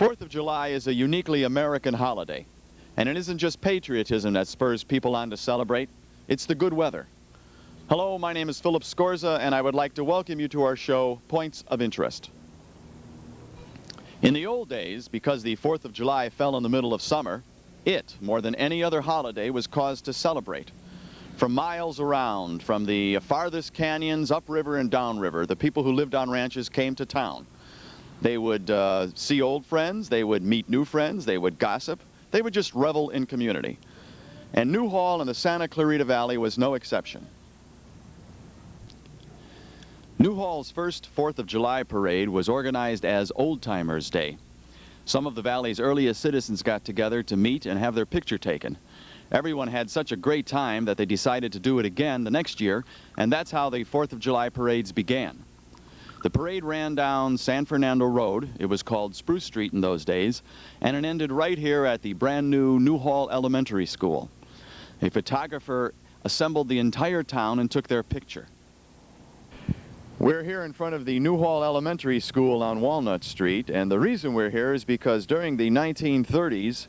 4th of July is a uniquely American holiday, and it isn't just patriotism that spurs people on to celebrate, it's the good weather. Hello, my name is Philip Scorza, and I would like to welcome you to our show, Points of Interest. In the old days, because the 4th of July fell in the middle of summer, it, more than any other holiday, was cause to celebrate. From miles around, from the farthest canyons, upriver and downriver, the people who lived on ranches came to town. They would see old friends, they would meet new friends, they would gossip, they would just revel in community. And Newhall in the Santa Clarita Valley was no exception. Newhall's first 4th of July parade was organized as Old Timers Day. Some of the valley's earliest citizens got together to meet and have their picture taken. Everyone had such a great time that they decided to do it again the next year, and that's how the 4th of July parades began. The parade ran down San Fernando Road, it was called Spruce Street in those days, and it ended right here at the brand new Newhall Elementary School. A photographer assembled the entire town and took their picture. We're here in front of the Newhall Elementary School on Walnut Street, and the reason we're here is because during the 1930s,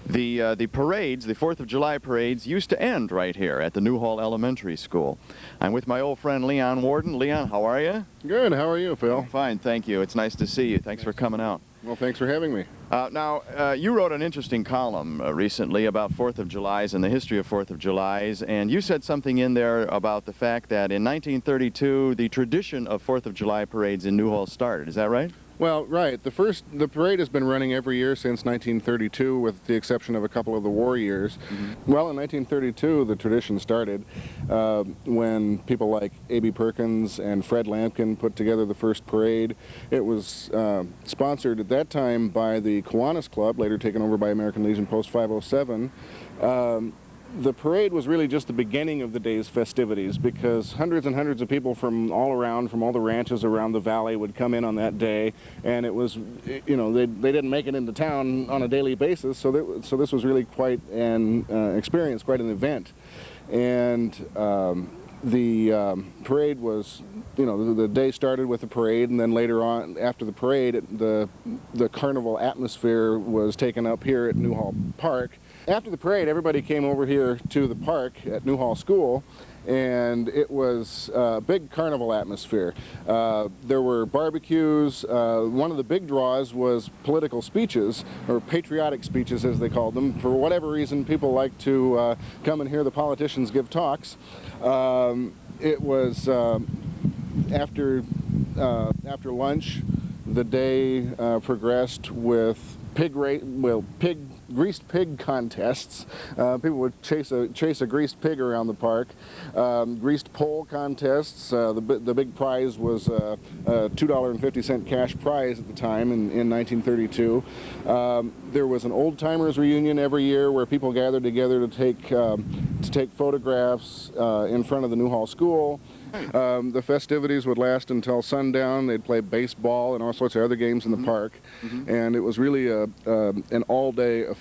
the parades, the 4th of July parades, used to end right here at the Newhall Elementary School. I'm with my old friend Leon Worden. Leon, how are you? Good. How are you, Phil? Fine, thank you. It's nice to see you. Thanks for coming out. Well, thanks for having me. Now, you wrote an interesting column recently about 4th of Julys and the history of 4th of Julys, and you said something in there about the fact that in 1932, the tradition of 4th of July parades in Newhall started. Is that right? Well, right. The parade has been running every year since 1932, with the exception of a couple of the war years. Mm-hmm. Well, in 1932, the tradition started when people like A.B. Perkins and Fred Lampkin put together the first parade. It was sponsored at that time by the Kiwanis Club, later taken over by American Legion Post 507. The parade was really just the beginning of the day's festivities, because hundreds and hundreds of people from all around, from all the ranches around the valley, would come in on that day, and it was, you know, they didn't make it into town on a daily basis, so this was really quite an experience, quite an event. And the parade was, you know, the day started with the parade, and then later on, after the parade, the carnival atmosphere was taken up here at Newhall Park. After the parade, everybody came over here to the park at Newhall School, and it was a big carnival atmosphere. There were barbecues. One of the big draws was political speeches, or patriotic speeches as they called them. For whatever reason, people like to come and hear the politicians give talks. It was after lunch, the day progressed with greased pig contests. People would chase a greased pig around the park. Greased pole contests. The big prize was a $2.50 cash prize at the time in 1932. There was an old timers reunion every year where people gathered together to take photographs in front of the Newhall School. The festivities would last until sundown. They'd play baseball and all sorts of other games in the park, and it was really an all-day affair.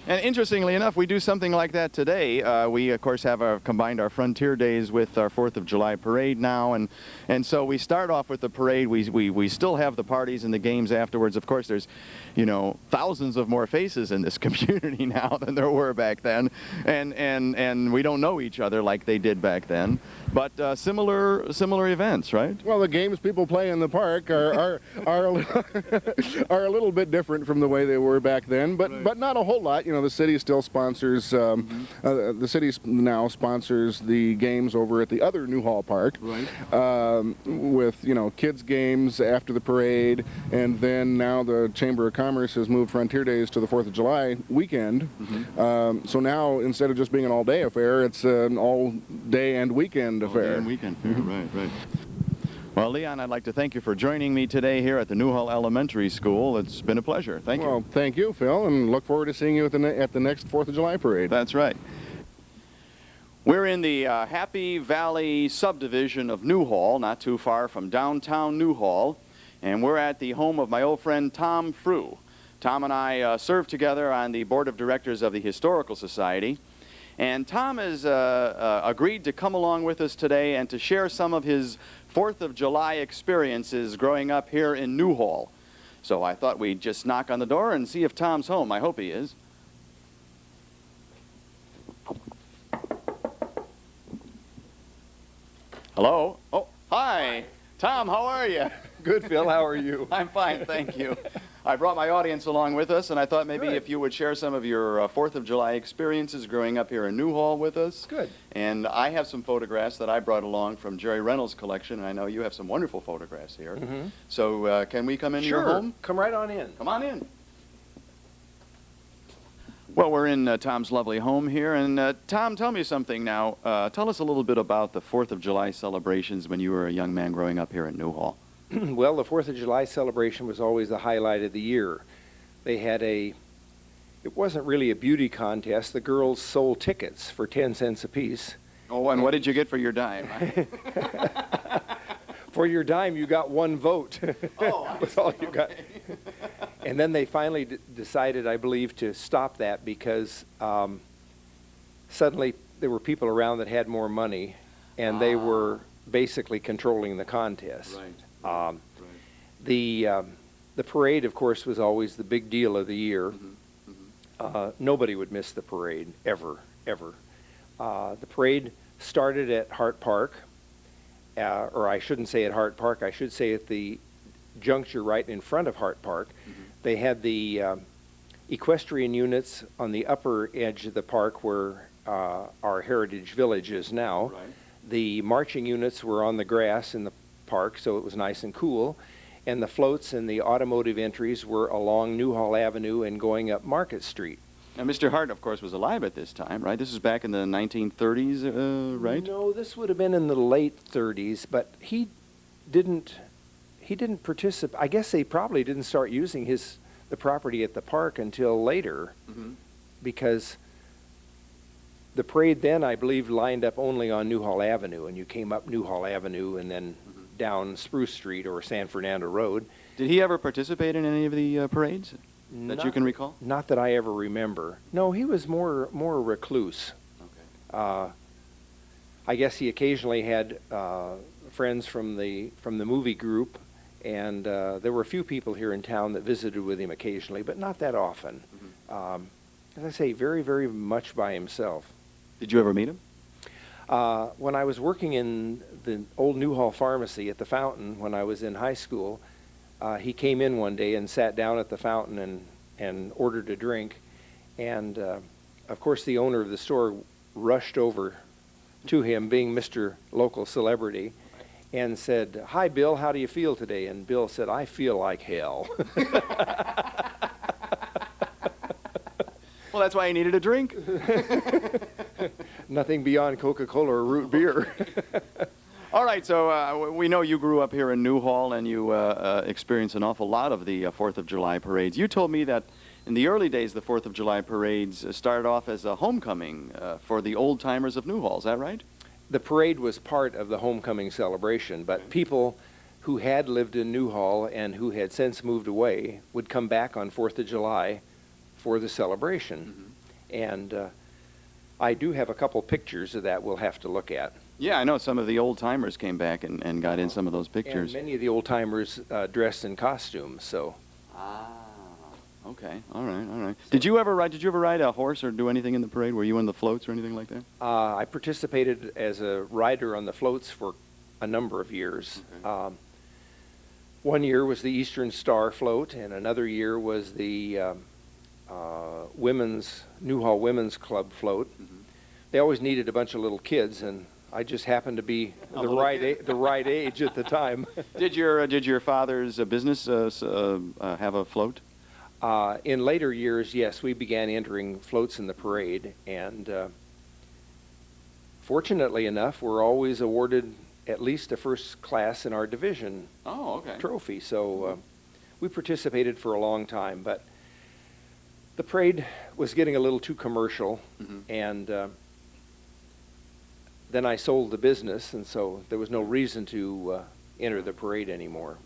And interestingly enough, we do something like that today. We, of course, have combined our Frontier Days with our 4th of July parade now, and so we start off with the parade. We still have the parties and the games afterwards. Of course, there's, you know, thousands of more faces in this community now than there were back then, and we don't know each other like they did back then. But similar events, right? Well, the games people play in the park are a little bit different from the way they were back then, but not a whole lot. You know, the city still sponsors. The city now sponsors the games over at the other Newhall Park, right? With, you know, kids games after the parade, and then now the Chamber of Commerce has moved Frontier Days to the 4th of July weekend. So now, instead of just being an all-day affair, it's an all-day and weekend affair. All-day and weekend affair, right. Well, Leon, I'd like to thank you for joining me today here at the Newhall Elementary School. It's been a pleasure. Thank you. Well, thank you, Phil, and look forward to seeing you at the next 4th of July parade. That's right. We're in the Happy Valley subdivision of Newhall, not too far from downtown Newhall, and we're at the home of my old friend Tom Frew. Tom and I served together on the board of directors of the Historical Society. And Tom has agreed to come along with us today and to share some of his 4th of July experiences growing up here in Newhall. So I thought we'd just knock on the door and see if Tom's home. I hope he is. Hello? Oh, hi. Tom, how are you? Good, Phil. How are you? I'm fine, thank you. I brought my audience along with us, and I thought maybe Good. if you would share some of your 4th of July experiences growing up here in Newhall with us. Good. And I have some photographs that I brought along from Jerry Reynolds' collection, and I know you have some wonderful photographs here. Mm-hmm. So can we come into your home? Come right on in. Come on in. Well, we're in Tom's lovely home here, and Tom, tell me something now. Tell us a little bit about the 4th of July celebrations when you were a young man growing up here in Newhall. Well, the 4th of July celebration was always the highlight of the year. They had it wasn't really a beauty contest. The girls sold tickets for 10 cents apiece. Oh, and what did you get for your dime? For your dime, you got one vote. Oh, That's all you got. And then they finally decided, I believe, to stop that because suddenly there were people around that had more money, and they were basically controlling the contest. Right. The parade, of course, was always the big deal of the year. Mm-hmm. Mm-hmm. Nobody would miss the parade, ever. The parade started at Hart Park, or I shouldn't say at Hart Park, I should say at the juncture right in front of Hart Park. Mm-hmm. They had the equestrian units on the upper edge of the park where our Heritage Village is now. Right. The marching units were on the grass in the park, so it was nice and cool. And the floats and the automotive entries were along Newhall Avenue and going up Market Street. Now, Mr. Hart, of course, was alive at this time, right? This was back in the 1930s, right? No, this would have been in the late 30s, but he didn't participate. I guess they probably didn't start using the property at the park until later, Mm-hmm. because the parade then, I believe, lined up only on Newhall Avenue, and you came up Newhall Avenue and then down Spruce Street or San Fernando Road. Did he ever participate in any of the parades that you can recall? Not that I ever remember. No, he was more recluse. Okay. I guess he occasionally had friends from the movie group, and there were a few people here in town that visited with him occasionally, but not that often. Mm-hmm. As I say, very, very much by himself. Did you ever meet him? When I was working in the old Newhall Pharmacy at the Fountain when I was in high school, he came in one day and sat down at the Fountain and ordered a drink. And, of course, the owner of the store rushed over to him, being Mr. Local Celebrity, and said, "Hi, Bill, how do you feel today?" And Bill said, "I feel like hell." Well, that's why he needed a drink. Nothing beyond Coca-Cola or root beer. All right, so we know you grew up here in Newhall, and you experienced an awful lot of the 4th of July parades. You told me that in the early days, the 4th of July parades started off as a homecoming for the old-timers of Newhall. Is that right? The parade was part of the homecoming celebration, but people who had lived in Newhall and who had since moved away would come back on 4th of July for the celebration. Mm-hmm. And I do have a couple pictures of that we'll have to look at. Yeah, I know some of the old-timers came back and got in some of those pictures. And many of the old-timers dressed in costumes, so. Okay, all right. Did you ever ride a horse or do anything in the parade? Were you in the floats or anything like that? I participated as a rider on the floats for a number of years. Okay. One year was the Eastern Star float, and another year was the Newhall Women's Club float. Mm-hmm. They always needed a bunch of little kids, and I just happened to be the right age at the time. Did your father's business have a float? In later years, yes, we began entering floats in the parade, and fortunately enough, we're always awarded at least a first class in our division trophy. So we participated for a long time, but the parade was getting a little too commercial, mm-hmm. and then I sold the business, and so there was no reason to enter the parade anymore.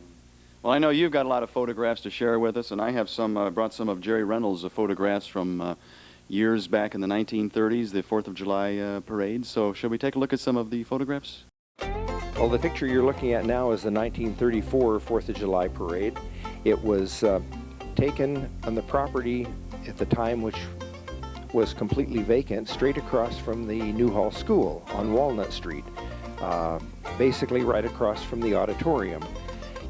Well, I know you've got a lot of photographs to share with us, and I have brought some of Jerry Reynolds' photographs from years back in the 1930s, the 4th of July parade. So shall we take a look at some of the photographs? Well, the picture you're looking at now is the 1934 4th of July parade, It was taken on the property at the time, which was completely vacant, straight across from the Newhall School on Walnut Street, basically right across from the auditorium.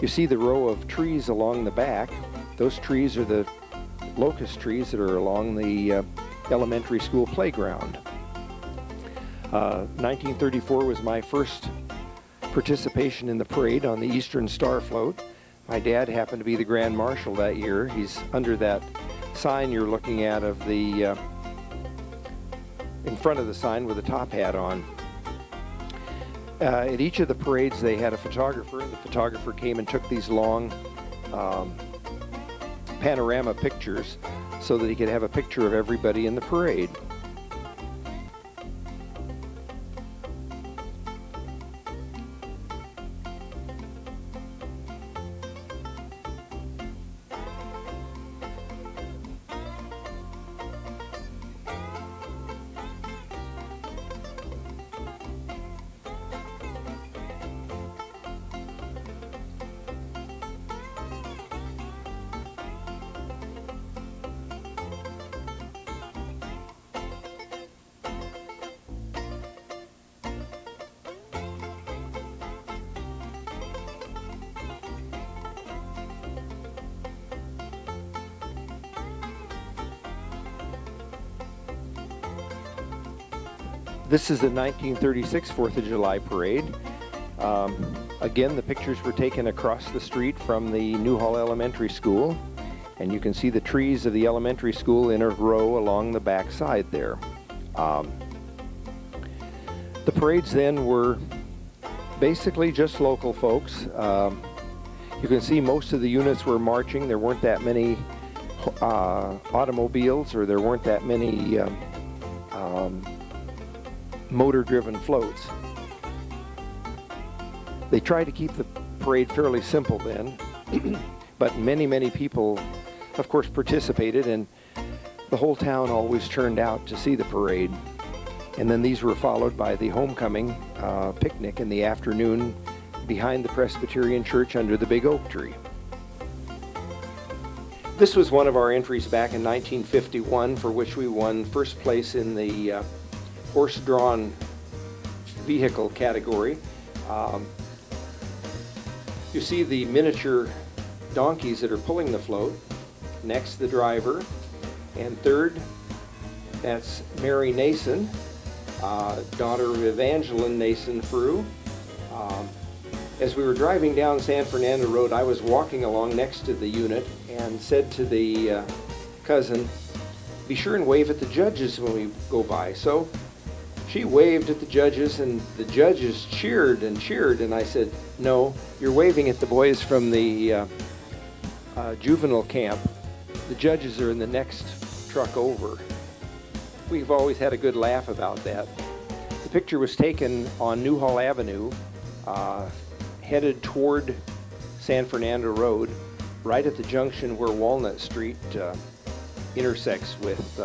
You see the row of trees along the back. Those trees are the locust trees that are along the elementary school playground. 1934 was my first participation in the parade on the Eastern Star Float. My dad happened to be the Grand Marshal that year. He's under that sign you're looking at of the, in front of the sign with a top hat on. At each of the parades they had a photographer, and the photographer came and took these long panorama pictures so that he could have a picture of everybody in the parade. This is the 1936 4th of July parade. Again, the pictures were taken across the street from the Newhall Elementary School, and you can see the trees of the elementary school in a row along the back side there. The parades then were basically just local folks. You can see most of the units were marching. There weren't that many automobiles, or there weren't that many motor-driven floats. They tried to keep the parade fairly simple then, but many people, of course, participated, and the whole town always turned out to see the parade. And then these were followed by the homecoming picnic in the afternoon behind the Presbyterian Church under the big oak tree. This was one of our entries back in 1951, for which we won first place in the horse-drawn vehicle category. You see the miniature donkeys that are pulling the float. Next, the driver. And third, that's Mary Nason, daughter of Evangeline Nason Frew. As we were driving down San Fernando Road, I was walking along next to the unit and said to the cousin, "Be sure and wave at the judges when we go by." So she waved at the judges, and the judges cheered and cheered, and I said, "No, you're waving at the boys from the juvenile camp. The judges are in the next truck over." We've always had a good laugh about that. The picture was taken on Newhall Avenue, headed toward San Fernando Road, right at the junction where Walnut Street intersects with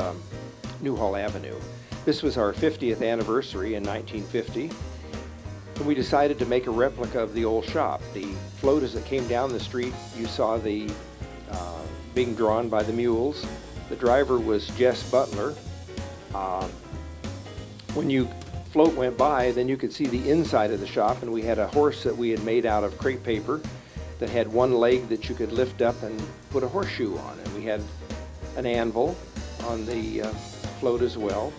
Newhall Avenue. This was our 50th anniversary in 1950, and we decided to make a replica of the old shop. The float, as it came down the street, you saw the being drawn by the mules. The driver was Jess Butler. When you float went by, then you could see the inside of the shop, and we had a horse that we had made out of crepe paper that had one leg that you could lift up and put a horseshoe on, and we had an anvil on the float as well.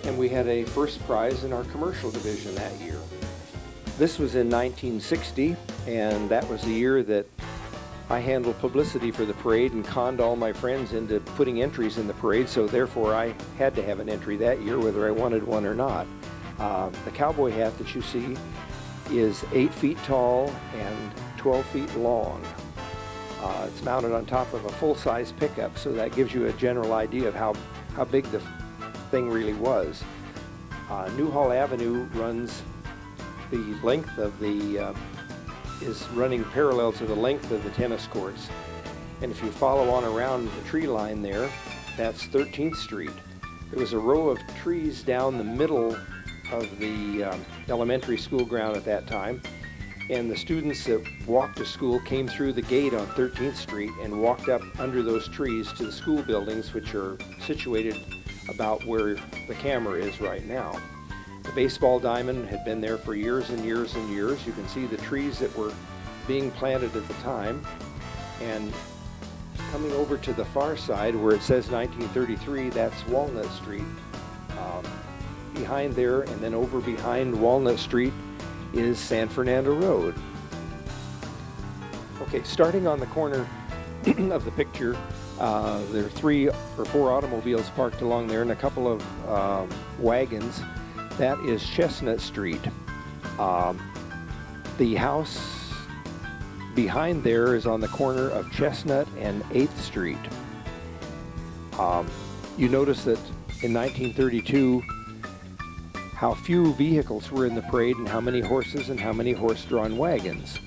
And we had a first prize in our commercial division that year. This was in 1960, and that was the year that I handled publicity for the parade and conned all my friends into putting entries in the parade, so therefore I had to have an entry that year whether I wanted one or not. The cowboy hat that you see is 8 feet tall and 12 feet long. It's mounted on top of a full-size pickup, so that gives you a general idea of how big the thing really was. Newhall Avenue runs the length of the is running parallel to the length of the tennis courts, and if you follow on around the tree line there, that's 13th Street. There was a row of trees down the middle of the elementary school ground at that time, And the students that walked to school came through the gate on 13th Street and walked up under those trees to the school buildings, which are situated about where the camera is right now. The baseball diamond had been there for years and years and years. You can see the trees that were being planted at the time. And coming over to the far side where it says 1933, that's Walnut Street. Behind there, and then over behind Walnut Street is San Fernando Road. Okay, starting on the corner of the picture, there are 3 or 4 automobiles parked along there and a couple of wagons. That is Chestnut Street. The house behind there is on the corner of Chestnut and 8th Street. You notice that in 1932, how few vehicles were in the parade and how many horses and how many horse-drawn wagons.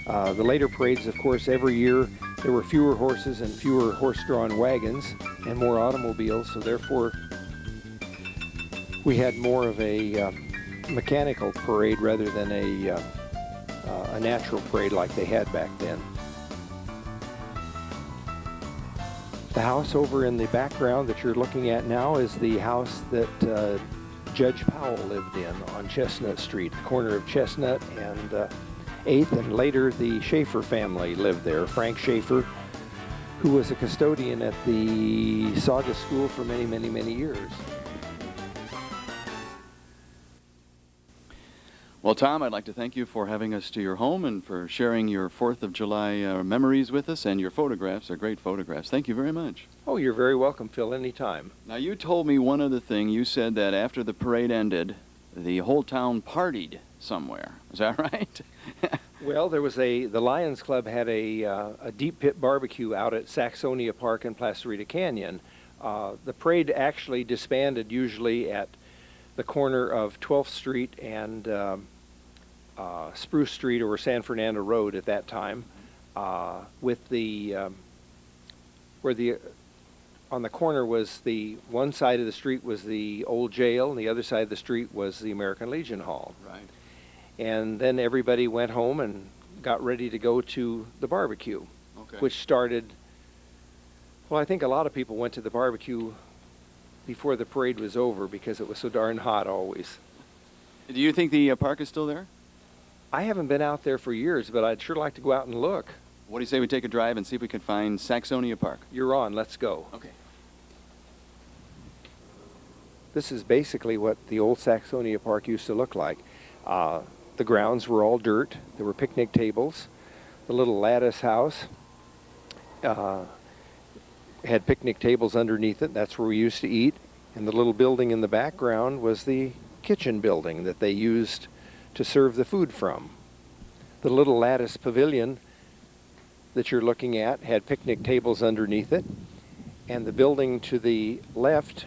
The later parades, of course, every year there were fewer horses and fewer horse-drawn wagons and more automobiles, so therefore we had more of a mechanical parade rather than a natural parade like they had back then. The house over in the background that you're looking at now is the house that Judge Powell lived in on Chestnut Street, the corner of Chestnut and 8th, and later the Schaefer family lived there. Frank Schaefer, who was a custodian at the Saugus School for many, many, many years. Well, Tom, I'd like to thank you for having us to your home and for sharing your 4th of July memories with us, and your photographs are great photographs. Thank you very much. Oh, you're very welcome, Phil, anytime. Now, you told me one other thing. You said that after the parade ended, the whole town partied somewhere. Is that right? Well, there was the Lions Club had a deep pit barbecue out at Saxonia Park in Placerita Canyon. The parade actually disbanded usually at the corner of 12th Street and Spruce Street or San Fernando Road at that time, with the on the corner was the one side of the street was the old jail and the other side of the street was the American Legion Hall. Right. And then everybody went home and got ready to go to the barbecue, Okay. which started, well, I think a lot of people went to the barbecue before the parade was over because it was so darn hot always. Do you think the park is still there? I haven't been out there for years, but I'd sure like to go out and look. What do you say we take a drive and see if we can find Saxonia Park? You're on, let's go. Okay. This is basically what the old Saxonia Park used to look like. The grounds were all dirt. There were picnic tables. The little lattice house had picnic tables underneath it. That's where we used to eat. And the little building in the background was the kitchen building that they used to serve the food from. The little lattice pavilion that you're looking at had picnic tables underneath it. And the building to the left,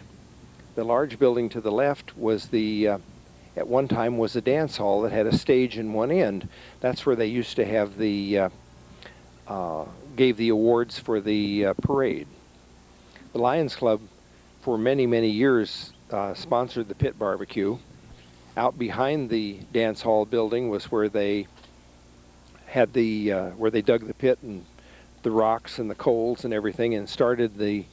the large building to the left, was the at one time was a dance hall that had a stage in one end. That's where they used to have the gave the awards for the parade. The Lions Club for many, many years sponsored the pit barbecue. Out behind the dance hall building was where they had the where they dug the pit and the rocks and the coals and everything, and started the,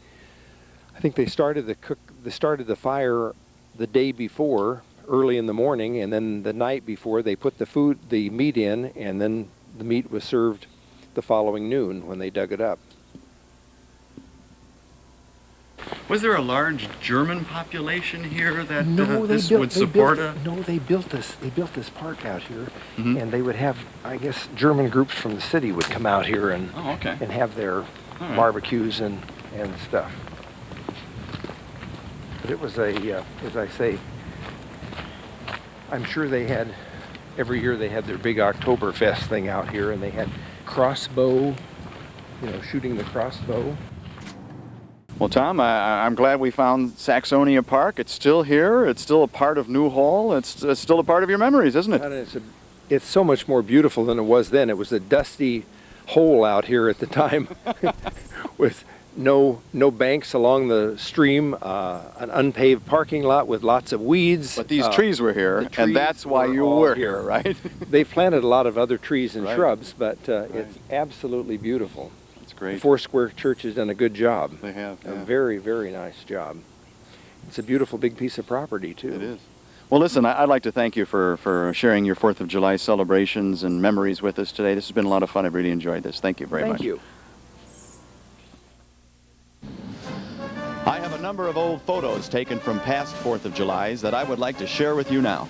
I think they started the fire the day before, early in the morning, and then the night before they put the meat in, and then the meat was served the following noon when they dug it up. Was there a large German population here that No, this would support a... No, they built this park out here, Mhm. and they would have, I guess, German groups from the city would come out here and Oh, okay. and have their All right. barbecues and stuff. But it was as I say, I'm sure they had, every year they had their big Oktoberfest thing out here, and they had crossbow, shooting the crossbow. Well, Tom, I'm glad we found Saxonia Park. It's still here. It's still a part of Newhall. It's still a part of your memories, isn't it? And it's so much more beautiful than it was then. It was a dusty hole out here at the time with no banks along the stream, an unpaved parking lot with lots of weeds. But these trees were here, trees and that's why you all were here, right? They've planted a lot of other trees and Right. shrubs, but it's absolutely beautiful. That's great. The Foursquare Church has done a good job. They have, A yeah. very, very nice job. It's a beautiful big piece of property, too. It is. Well, listen, I'd like to thank you for sharing your 4th of July celebrations and memories with us today. This has been a lot of fun. I've really enjoyed this. Thank you very much. Thank you. I have a number of old photos taken from past 4th of Julys that I would like to share with you now.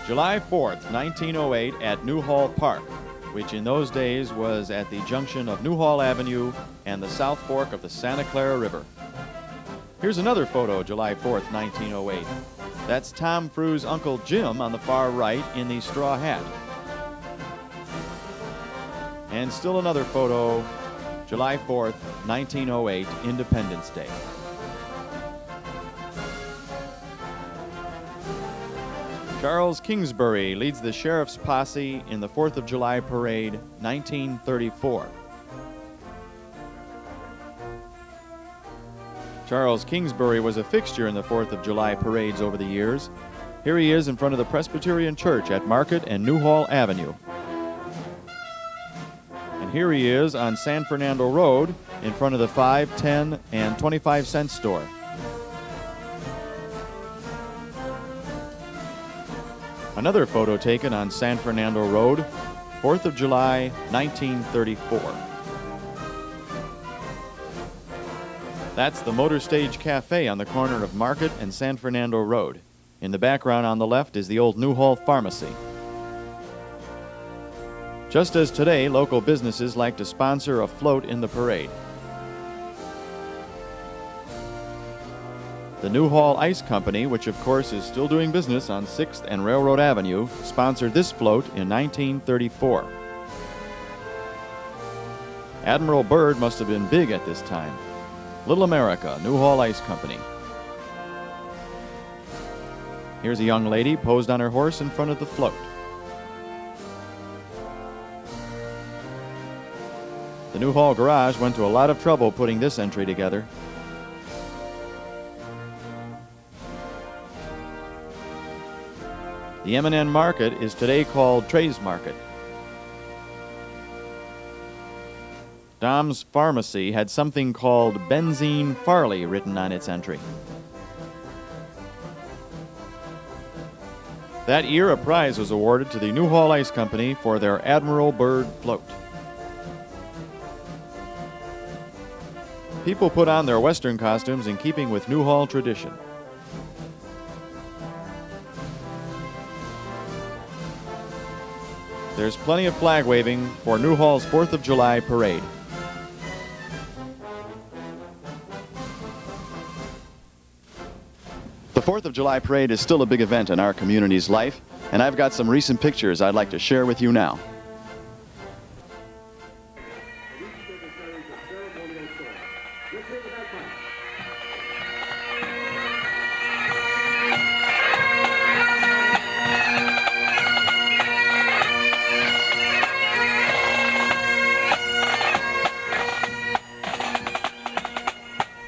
July 4th, 1908 at Newhall Park, which in those days was at the junction of Newhall Avenue and the South Fork of the Santa Clara River. Here's another photo, July 4th, 1908. That's Tom Frew's Uncle Jim on the far right in the straw hat. And still another photo, July 4th, 1908, Independence Day. Charles Kingsbury leads the sheriff's posse in the 4th of July parade, 1934. Charles Kingsbury was a fixture in the 4th of July parades over the years. Here he is in front of the Presbyterian Church at Market and Newhall Avenue. And here he is on San Fernando Road in front of the 5, 10, and 25-cent store. Another photo taken on San Fernando Road, 4th of July, 1934. That's the Motor Stage Cafe on the corner of Market and San Fernando Road. In the background on the left is the old Newhall Pharmacy. Just as today, local businesses like to sponsor a float in the parade. The Newhall Ice Company, which of course is still doing business on 6th and Railroad Avenue, sponsored this float in 1934. Admiral Byrd must have been big at this time. Little America, Newhall Ice Company. Here's a young lady posed on her horse in front of the float. The Newhall Garage went to a lot of trouble putting this entry together. The M&N Market is today called Trey's Market. Dom's Pharmacy had something called Benzine Farley written on its entry. That year, a prize was awarded to the Newhall Ice Company for their Admiral Byrd float. People put on their Western costumes in keeping with Newhall tradition. There's plenty of flag waving for Newhall's 4th of July parade. The 4th of July parade is still a big event in our community's life, and I've got some recent pictures I'd like to share with you now.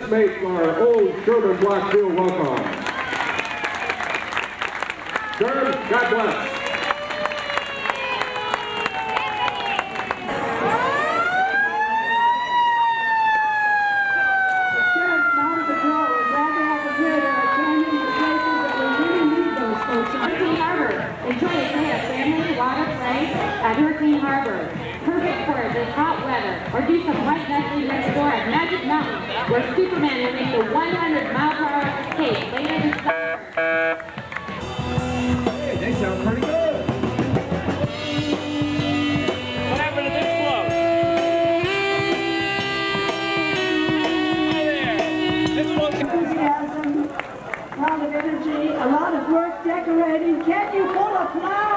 Make our old Sherman Blackfield welcome. Sir, God bless. Sheriff's Mounted Patrol is glad to have us here that are attending the places that we really need those folks. Hurricane Harbor. Enjoy a day of family water play at Hurricane Harbor. Perfect for this hot weather. Or do some white knuckling next door at Magic Mountain, where Superman will make the 100-mile-per-hour escape later this summer. Hey, they sound pretty good. What happened to this float? There. This float. Enthusiasm, a lot of energy, a lot of work decorating. Can you pull a plow?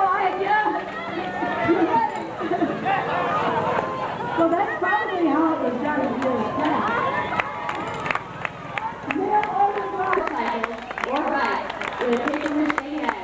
So that's probably how it was done in years past. More over motorcycles or bikes will take a risk ahead.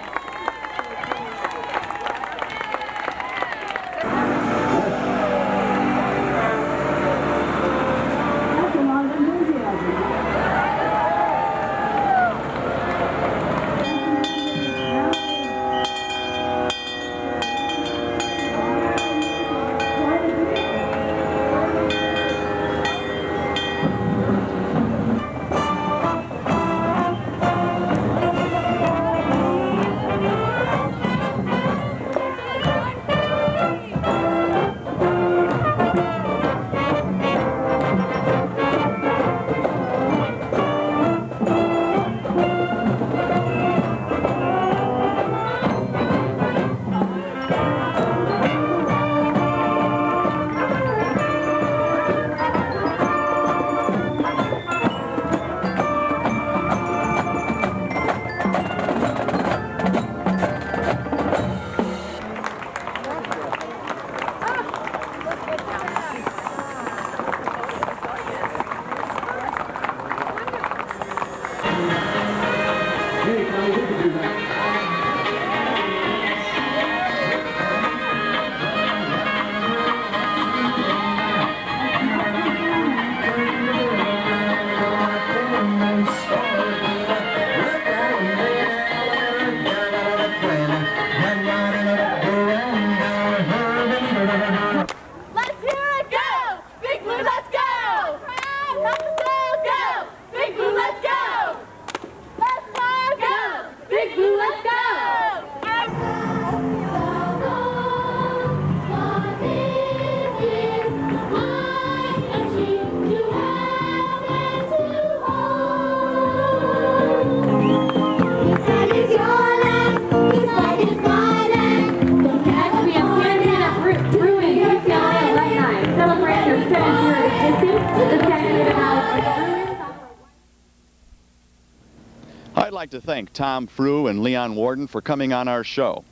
I'd like to thank Tom Frew and Leon Worden for coming on our show.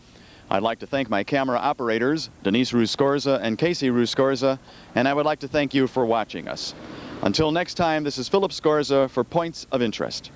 I'd like to thank my camera operators, Denise Scorza and Casey Scorza, and I would like to thank you for watching us. Until next time, this is Philip Scorza for Points of Interest.